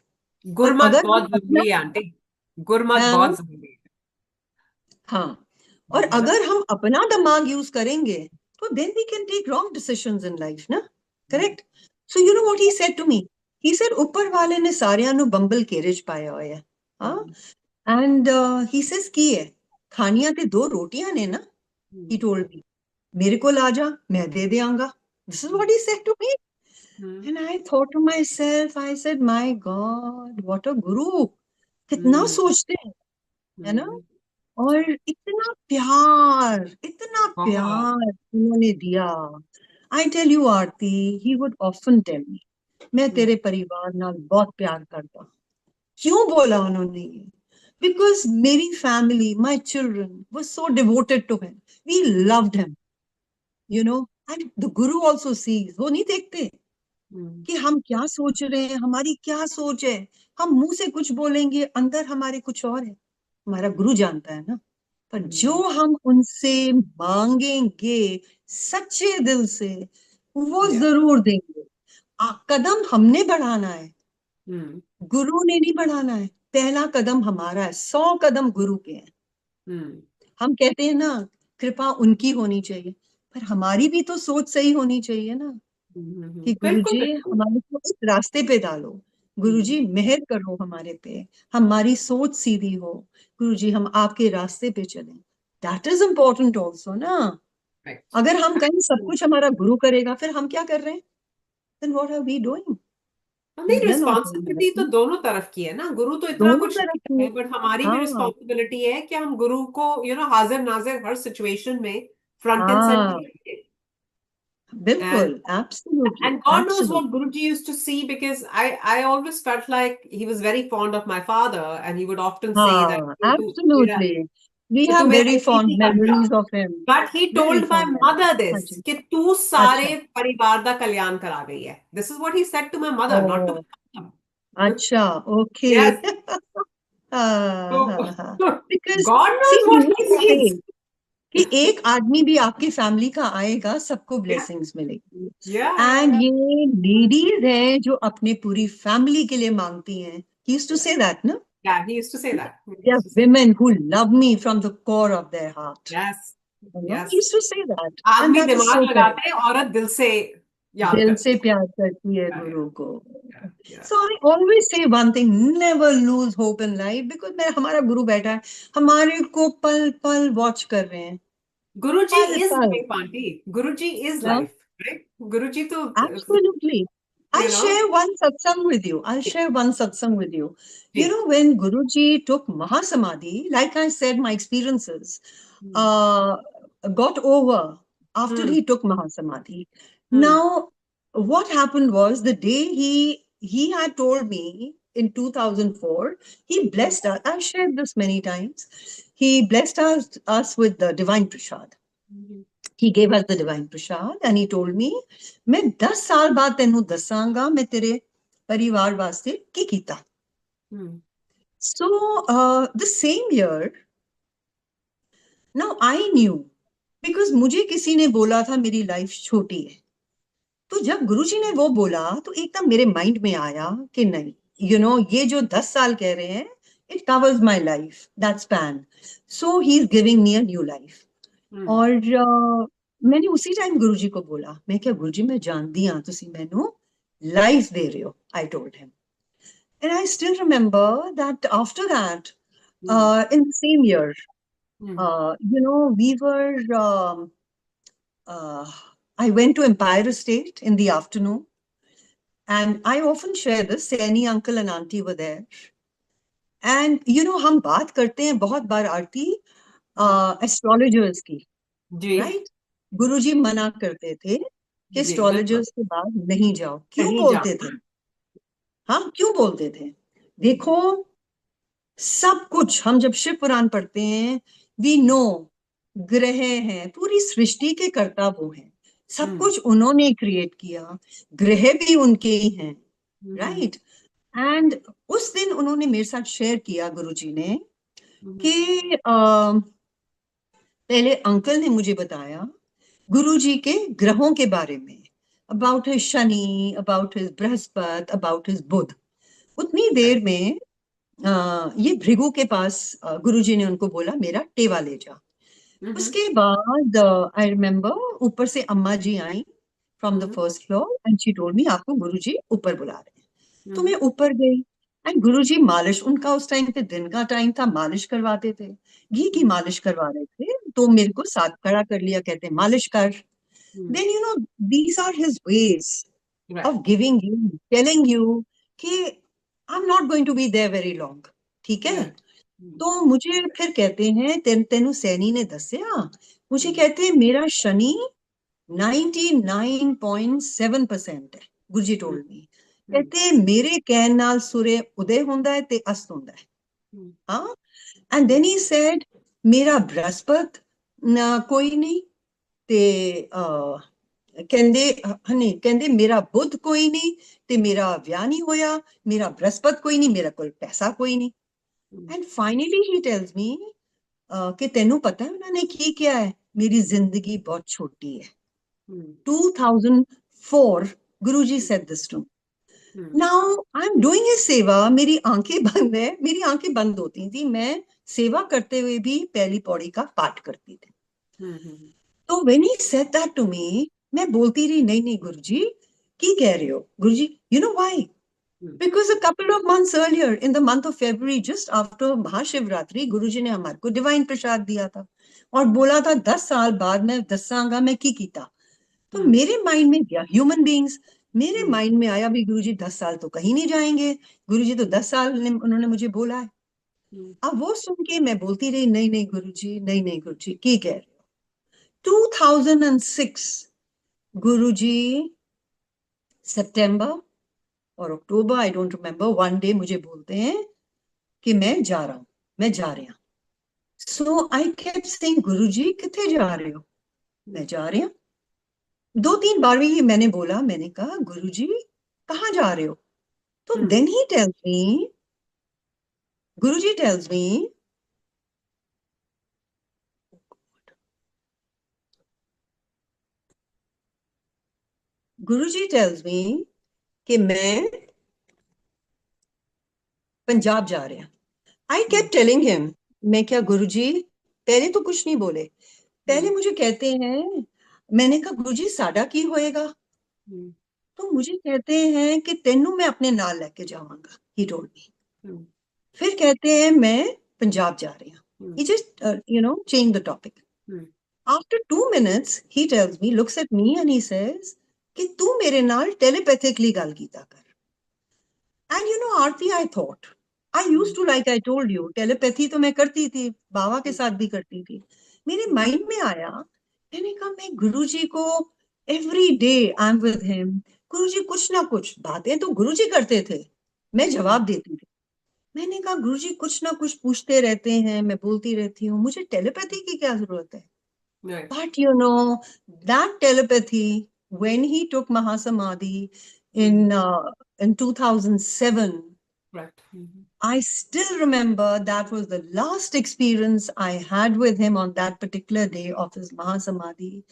Gurmat अगर बहुत हम जरूरी है आंटी, गुरमत बहुत जरूरी है. हाँ, और अगर हम अपना दिमाग यूज करेंगे तो then we can take wrong decisions in life, ना? Correct? So you know what he said to me? He said, ऊपर वाले ने सारियां नु बंबल केरे च पाया होया. हाँ? And he says की है, खानियां ते 2 रोटियां ने ना? He told me. मेरे को ला जा, मैं दे देंगा. This is what he said to me. And I thought to myself, I said, my God, what a guru. कितना सोचते हैं, है ना? और इतना प्यार उन्होंने दिया. I tell you, Aarti, he would often tell me, मैं तेरे परिवार नाल बहुत प्यार करता. क्यों बोला उन्होंने ये? Because मेरी family, my children were so devoted to him. We loved him, and the Guru also sees. वो नहीं देखते कि हम क्या सोच रहे हैं, हमारी क्या सोच है. हम मुंह से कुछ बोलेंगे, अंदर हमारे कुछ और है. हमारा गुरु जानता है ना. पर जो हम उनसे मांगेंगे सच्चे दिल से, वो जरूर देंगे. कदम हमने बढ़ाना है, गुरु ने नहीं बढ़ाना है. पहला कदम हमारा है, 100 कदम गुरु के हैं. हम कहते हैं ना, कृपा उनकी होनी चाहिए, पर हमारी भी तो सोच सही होनी चाहिए ना, कि गुरुजी हमारे को इस रास्ते पे डालो. गुरुजी मेहर करो हमारे पे, हमारी सोच सीधी हो. गुरुजी हम आपके रास्ते पे चलें. दैट इज इम्पोर्टेंट ऑल्सो ना. अगर हम कहीं सब कुछ हमारा गुरु करेगा, फिर हम क्या कर रहे हैं? Then what are we doing? नहीं, रिस्पॉन्सिबिलिटी तो दोनों तरफ की है ना. गुरु तो इतना दोनों कुछ तरफ नहीं की. है, बट हमारी भी हाँ रिस्पॉन्सिबिलिटी है कि हम गुरु को हाजिर नाजिर हर सिचुएशन में फ्रंट एंड हाँ, सेंटर. बिल्कुल, absolutely, And God knows what absolutely. Guruji used to see, because I always felt like he was very fond of my father, and he would often say that हाँ, absolutely. We तू have मेरा very fond APC बन जा. memories of him. But he Very told my fond mother memories. this, हाँ जी. कि तू अच्छा. सारे परिवार दा कल्याण करा गई है. This is what he said to my mother, not to oh, my father. अच्छा, ओके. Yes. हाँ So हाँ हाँ. Because God see, knows he what he used to say sees. कि एक आदमी भी आपकी फैमिली का आएगा, सबको Yeah. ब्लेसिंग्स मिलेगी. Yeah. एंड ये लेडीज हैं जो अपने पूरी फैमिली के लिए मांगती हैं. He used to say that, no? Yeah, he used to say that. He There used are to say that. women who love me from the core of their heart. Yes. He Yes. used to say that, and आदमी that is दिमाग so correct. लगाते हैं, औरत दिल से याद दिल से करती प्यार करती है है. गुरु को. Yeah, yeah. So I always say one thing, never lose hope in life, because मैं हमारा गुरु बैठा है, हमारे को पल पल वॉच कर रहे हैं. Guruji पल is पल. life, auntie. Guruji is Yeah, life, right? Guruji to, absolutely. you I'll know. share one satsang with you. I'll share one satsang with you. You ji. know, when Guruji took Mahasamadhi, like I said, my experiences got over after he took Mahasamadhi. Now, what happened was, the day he had told me in 2004, he blessed us. I've shared this many times. He blessed us with the divine prasad. He gave us the divine prasad and he told me, मैं 10 साल बाद तेनू दसांगा मैं तेरे परिवार वास्ते की कीता. So the same year, now I knew, because मुझे किसी ने बोला था मेरी लाइफ छोटी है. तो जब गुरुजी ने वो बोला, तो एकदम मेरे माइंड में आया कि नहीं, ये जो 10 साल कह रहे हैं, it covers my life, that span. So he's giving me a new life. और मैंने उसी टाइम गुरुजी को बोला, मैं क्या गुरुजी मैं जानती हाँ तुसी मैनू लाइफ दे रहे हो, I told him. And I still remember that after that, in the same year, we were, I went to Empire Estate in the afternoon. And I often share this, Saini uncle and auntie were there. And, हम बात करते हैं बहुत बार आरती astrologers की, right? गुरुजी मना करते थे कि एस्ट्रोलॉजर्स के बाद नहीं जाओ. क्यों बोलते थे? हाँ, क्यों बोलते थे? देखो, सब कुछ हम जब शिव पुराण पढ़ते हैं, वी नो ग्रह हैं, पूरी सृष्टि के कर्ता वो हैं, सब कुछ उन्होंने क्रिएट किया, ग्रह भी उनके ही हैं, राइट? एंड उस दिन उन्होंने मेरे साथ शेयर किया गुरुजी ने कि पहले अंकल ने मुझे बताया गुरुजी के ग्रहों के बारे में, about his Shani, about his Brihaspati, about his Budh. उतनी देर में ये भृगु के पास गुरुजी ने उनको बोला मेरा टेवा ले जा. उसके बाद आई रिमेम्बर ऊपर से अम्मा जी आई from the first floor and she told me आपको गुरुजी ऊपर बुला रहे हैं. तो मैं ऊपर गई एंड गुरुजी मालिश, उनका उस टाइम पे दिन का टाइम था, मालिश करवाते थे, घी की मालिश करवा रहे थे. तो मेरे को साथ खड़ा कर लिया, कहते हैं मालिश कर. Then these are his ways of giving you, telling you कि I'm not going to be there very long. ठीक है? तो मुझे फिर कहते हैं तेनू सैनी ने दसिया, मुझे कहते हैं मेरा शनि 99.7% है, गुरुजी टोल्ड मी. कहते मेरे कहन नाल सूर्य उदय होंदा है ते अस्त होंदा है. हाँ, एंड देन ही सेड मेरा बृहस्पति कोई नहीं ते कहंदे मेरा बुध कोई नहीं ते मेरा विआह नहीं होया, मेरा बृहस्पति कोई नहीं, मेरा कोल पैसा कोई नहीं. And finally he tells me कि तेनू पता है उन्होंने की क्या है, मेरी जिंदगी बहुत छोटी है. 2004 गुरुजी said this to me. Now I'm doing his सेवा, मेरी आंखें बंद है, मेरी आंखें बंद होती थी, मैं सेवा करते हुए भी पहली पौड़ी का पाठ करती थी. तो when he said that to me, मैं बोलती रही नहीं नहीं गुरुजी की कह रहे हो गुरुजी, you know why? Because a couple of months earlier, in the month of February, just after Mahashivratri, गुरुजी ने हमारे को डिवाइन प्रसाद दिया था और बोला था 10 साल बाद मैं दसांगा मैं की कीता. तो मेरे माइंड में गया ह्यूमन बीइंग्स, मेरे माइंड में आया भी गुरुजी 10 साल तो कहीं नहीं जाएंगे, गुरुजी तो 10 साल उन्होंने मुझे बोला है. अब वो सुन के मैं बोलती रही नहीं नहीं गुरुजी, नहीं नहीं गुरुजी की कह रहे हो. 2006 गुरुजी सितंबर और अक्टूबर, I don't remember, one day मुझे बोलते हैं कि मैं जा रहा हूं, मैं जा रही हूं. सो आई केप्ट सेइंग गुरुजी किथे जा रहे हो, मैं जा रही हूं. 2-3 बार भी मैंने बोला, मैंने कहा गुरुजी कहाँ जा रहे हो? तो then he tells me, Guruji tells me Guruji tells me कि मैं पंजाब जा रहे हैं. आई केप्ट टेलिंग हिम, मैं क्या गुरुजी, पहले तो कुछ नहीं बोले, पहले मुझे कहते हैं, मैंने कहा गुरुजी साडा की होएगा? तो मुझे कहते हैं कि तेनू मैं अपने नाल लेके जावांगा, ही टोल्ड मी. फिर कहते हैं मैं पंजाब जा रही हूँ. He just changed the topic. After 2 minutes he tells me, looks at me and he says कि तू मेरे नाल टेलीपैथिकली गल कीता कर. And Aarti, I thought, I used to, like I told you, telepathy तो मैं करती थी, बाबा के साथ भी करती थी. मेरे माइंड में आया, मैंने कहा मैं गुरुजी को every day I am with him, Guruji कुछ ना कुछ बातें तो गुरुजी करते थे, मैं जवाब देती थी. मैंने कहा गुरुजी कुछ ना कुछ पूछते रहते हैं, मैं बोलती रहती हूँ, मुझे टेलीपैथी की क्या जरूरत है? But that telepathy, when he took Mahasamadhi in 2007, right. I still remember that was the last experience I had with him on that particular day of his Mahasamadhi.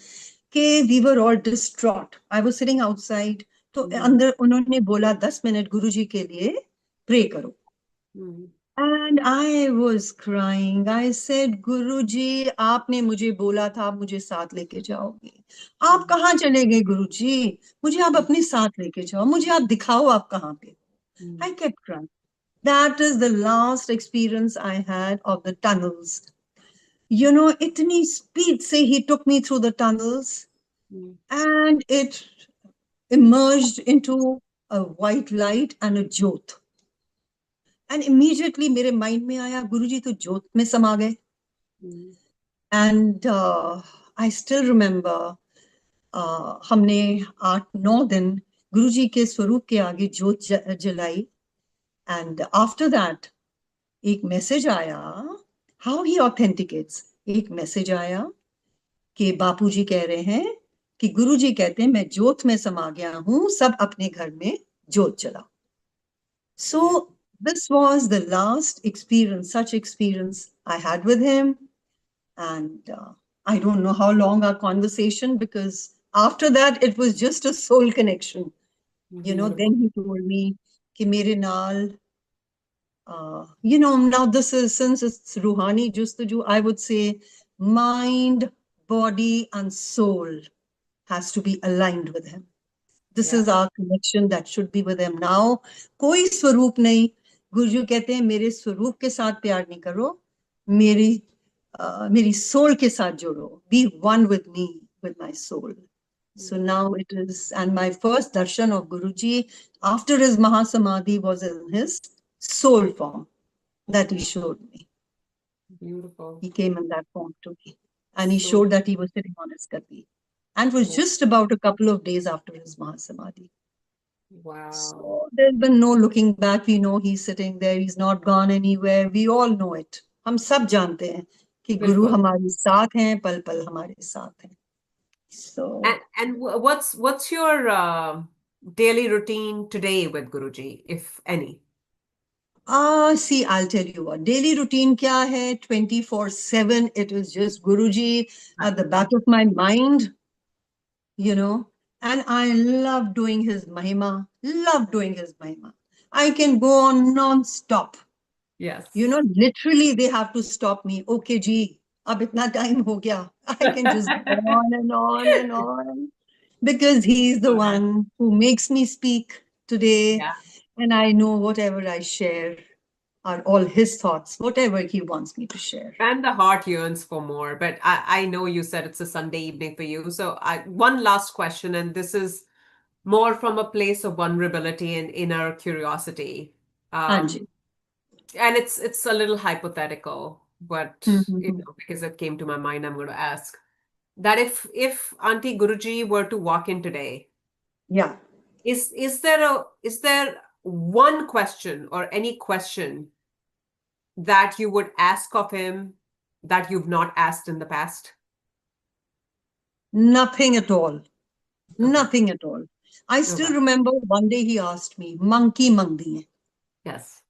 कि we were all distraught. I was sitting outside. तो अंदर उन्होंने बोला 10 minute गुरुजी के लिए pray करो. And I was crying. I said, Guruji, आपने मुझे बोला था आप मुझे साथ लेके जाओगे. आप Mm, कहाँ चले गए गुरुजी? मुझे आप mm, अपने साथ लेके जाओ. मुझे आप दिखाओ आप कहाँ पे. mm, I kept crying. That is the last experience I had of the tunnels. You know, itni speed se he took me through the tunnels mm, and it emerged into a white light and a jyot. And immediately मेरे mind में आया गुरुजी तो ज्योत में समा गए. mm, And I still remember हमने 8-9 दिन गुरुजी के स्वरूप के आगे ज्योत जलाई. And after that एक मैसेज आया. How he authenticates. एक मैसेज आया कि बापूजी कह रहे हैं कि गुरुजी कहते हैं मैं ज्योत में समा गया हूं सब अपने घर में ज्योत जलाओ. yeah. So this was the last experience, such experience I had with him. And I don't know how long our conversation, because after that it was just a soul connection. You know, Beautiful. then he told me कि मेरे नाल, you know, now this is, since it's Roohani JustuJu, I would say mind, body, and soul has to be aligned with him. This Yeah. is our connection that should be with him now. कोई स्वरूप नहीं. गुरुजी कहते हैं मेरे स्वरूप के साथ प्यार नहीं करो, मेरी मेरी soul के साथ जोड़ो. Be one with me, with my soul. So Mm, now it is, and my first darshan of Guruji after his Mahasamadhi was in his soul form that he showed me. beautiful. He came in that form to me. And he So, showed that he was sitting on his gadi. And it was wow. just about a couple of days after his Mahasamadhi. Wow. So there's been no looking back. We know he's sitting there. He's not gone anywhere. We all know it. हम सब जानते हैं कि गुरु बिल्कुल. हमारे साथ हैं, पल पल हमारे साथ हैं. So, What's your daily routine today with Guruji, if any? see, I'll tell you what. Daily routine kya hai? 24/7. It is just Guruji Right. at the back of my mind, you know. And I love doing his mahima. Love doing his mahima. I can go on non-stop. You Yes. know, literally they have to stop me. Okay, ji, ab itna time ho gaya. I can just go on and on and on because he's the Correct. one who makes me speak today. Yeah. And I know whatever I share are all his thoughts, whatever he wants me to share. And the heart yearns for more. But I know you said it's a Sunday evening for you. So one last question, and this is more from a place of vulnerability and inner curiosity. Anji. Um, and it's a little hypothetical, but Mm-hmm. because it came to my mind, I'm going to ask that if Auntie Guruji were to walk in today, Yeah. is there one question or any question that you would ask of him that you've not asked in the past? Nothing at all. Okay. Nothing at all. I still Okay. remember one day he asked me, Monkey Mangdi. Yes.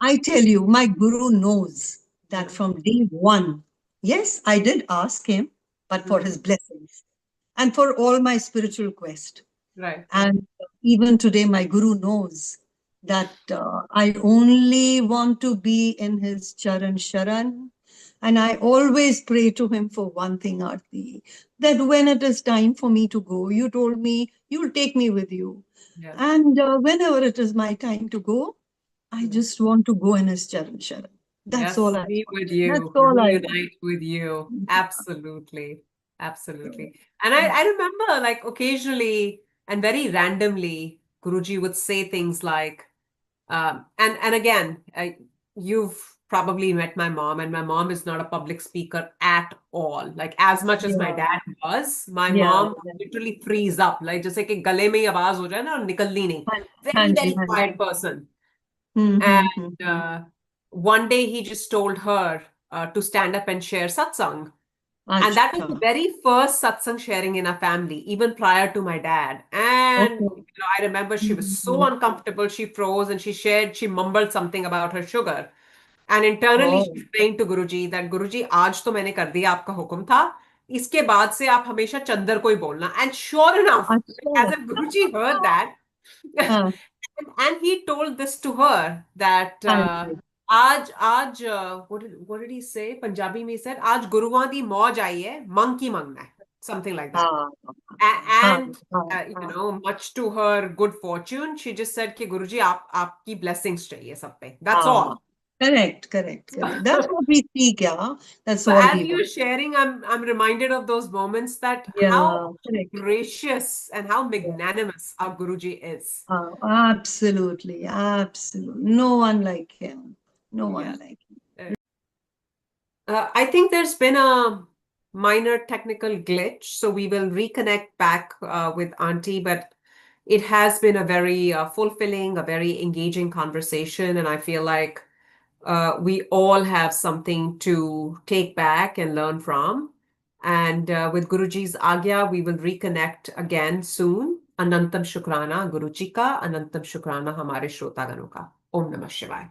I tell you, my guru knows that Yeah. from day one. Yes, I did ask him, but for Mhm. his blessings and for all my spiritual quest. Right. Right. And even today, my guru knows that I only want to be in his charan sharan. And I always pray to him for one thing, Aarti, that when it is time for me to go, you told me you'll take me with you. Yes. And whenever it is my time to go, I Yes. just want to go in his charan sharan. That's all Yes, I be want. with That's you, all I want. reunite with you. Absolutely. So, Absolutely. And I remember like occasionally and very randomly, Guruji would say things like, and again, you've probably met my mom, and my mom is not a public speaker at all. Like as much as my yeah, dad was, my yeah, mom yeah. literally freeze up, like जैसे कि गले में ही आवाज हो जाए ना और निकलनी नहीं. हाँ Very, हाँ जी, very हाँ quiet ji. person. And hmm. one day he just told her to stand up and share satsang. And that was अच्छा. the very first satsang sharing in our family, even prior to my dad. And Okay. I remember she was so hmm. uncomfortable. She froze and she mumbled something about her sugar. And internally she Oh, explained to Guruji that Guruji, आज तो मैंने कर दिया आपका हुक्म था. इसके बाद से आप हमेशा चंदर को ही बोलना. And sure enough, अच्छा. as if Guruji heard that, हाँ and he told this to her that हाँ जी. what did he say? Punjabi में he said, आज गुरुआं दी मौज आई है, monkey मंगना है. Something like that. हाँ हाँ And हाँ you हाँ know, much to her good fortune, she just said कि गुरुजी आप आपकी blessings चाहिए सब पे. That's हाँ. all. Correct, correct, correct. That's what we seek, yeah. That's So all as we you're want. sharing, I'm reminded of those moments that how Yeah, correct. gracious and how Yeah. magnanimous our Guruji is. Absolutely, absolutely. No one like him. No Yeah. one like him. I think there's been a minor technical glitch, so we will reconnect back with Auntie, but it has been a very fulfilling, a very engaging conversation, and I feel like we all have something to take back and learn from. And with Guruji's Agya, we will reconnect again soon. Anantam Shukrana Guruji ka, Anantam Shukrana Hamare Shrotagano ka. Om Namah Shivaya.